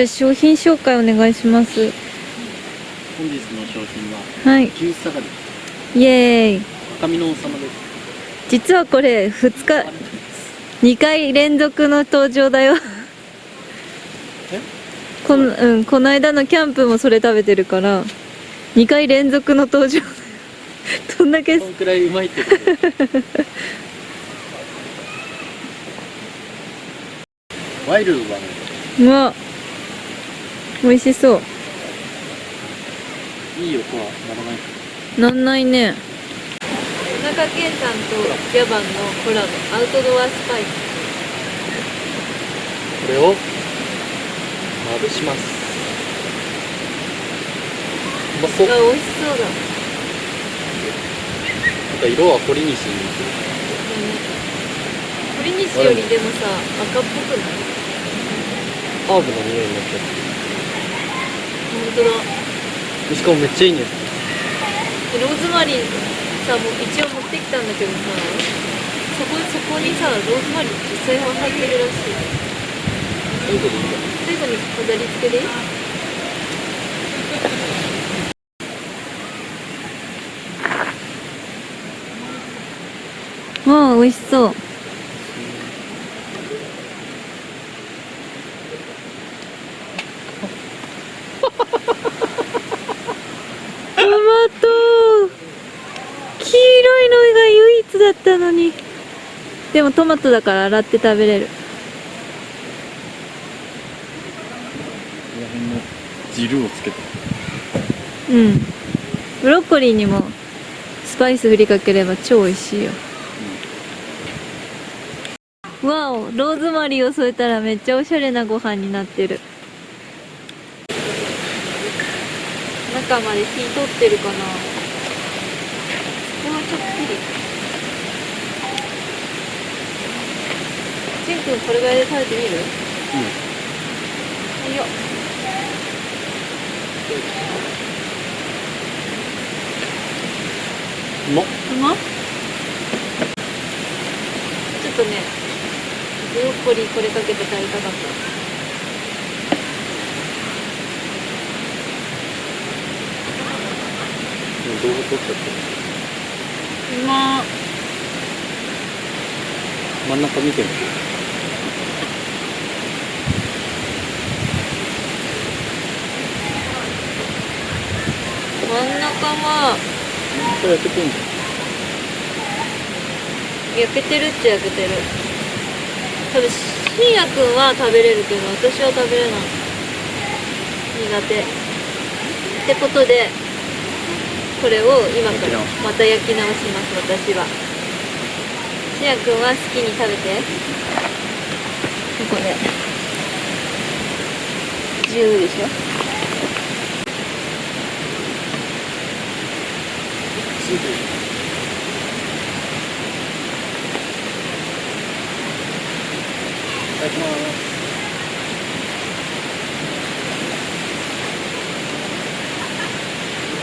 商品紹介お願いします。本日の商品は、はい。牛下がり。イエーイ。赤身の王様です。実はこれ2回連続の登場だよ。この間のキャンプもそれ食べてるから2回連続の登場。どんだけそんくらいうまいってことワイルドだね。うわ、美味しそう。いい音はならないか。なんないね。田中健さんとギャバンのコラボ、アウトドアスパイス。これをまぶします。うまそう。あ、美味しそうだ。なんか色は堀西に似てる。堀西よりでもさ、赤っぽくない？ハーブの匂いになっちゃって本当だ。る。しかもめっちゃいいね。ローズマリーさ、もう一応持ってきたんだけどさ、そこにさ、ローズマリー実際は入ってるらしい。最後でいいんだ。最後に飾り付けでいい？わあ、美味しそう。トマト黄色いのが唯一だったのに。でもトマトだから洗って食べれる。この辺の汁をつけて。うん。ブロッコリーにもスパイス振りかければ超美味しいよ。わお、ローズマリーを添えたらめっちゃおしゃれなご飯になってる。中まで火通ってるかな。ここはちょっぴり。ジンくんこれぐらいで食べてみる？はいよ。うまっ。うまっ？ちょっとね、ブロッコリーこれかけて食べたかった。動画撮っちゃってる。うまっ。真ん中見てみて。真ん中はこれ焼けてんじゃ焼けてるっちゃ焼けてる。多分しんやくんは食べれるけど私は食べれない。苦手ってことで、これを今からまた焼き直します。私は。しんやくんは好きに食べて。ここで10でしょ。ん。いただきます。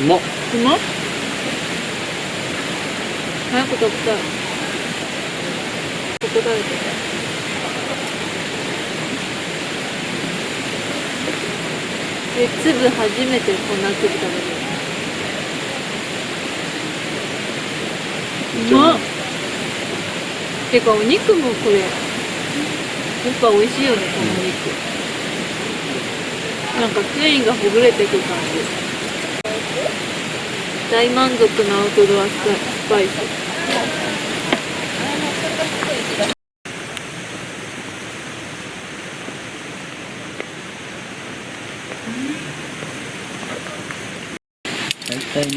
うまっ。うまっ？早く食べたい。ここ食べてた。粒初めてこんな粒食べる。うまっ。てかお肉もこれやっぱ美味しいよね、このお肉。なんか繊維がほぐれてく感じ。大満足なアウトドアスパイス。大体ね、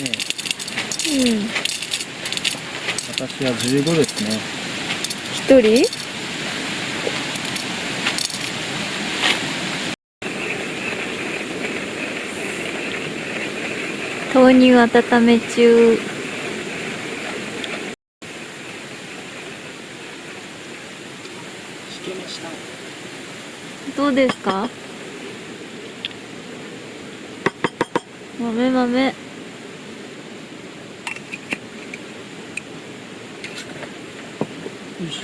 私は15ですね。一人？豆乳温め中。引けました。どうですか？豆豆。よし。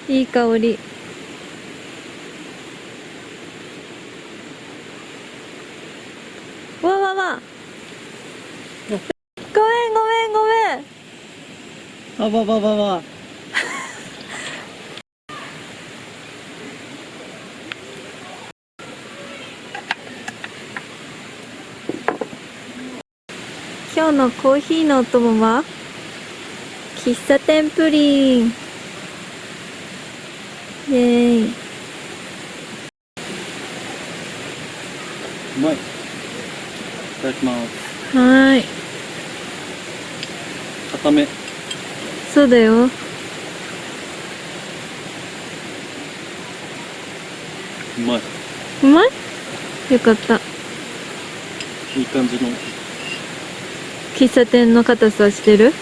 いい香り。わわわ。ごめんごめんごめん。あばばばば。今日のコーヒーのお供は喫茶店プリン。イエーイ。うまい。いただきます。はーい。固め。そうだよ。うまい。うまい？よかった。いい感じの。喫茶店の硬さしてる？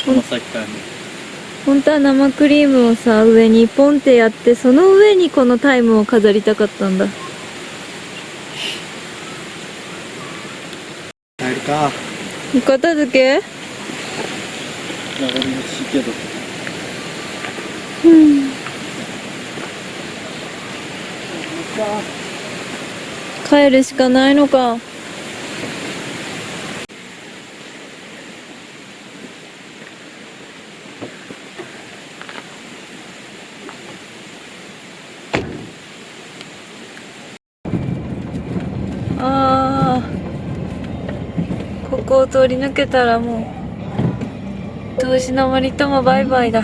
甘さ控えめ。本当は生クリームをさ、上にポンってやって、その上にこのタイムを飾りたかったんだ。帰るか。片付け？流れ欲しいけど。帰るしかないのか。あー、ここを通り抜けたらもう、投資の森ともバイバイだ。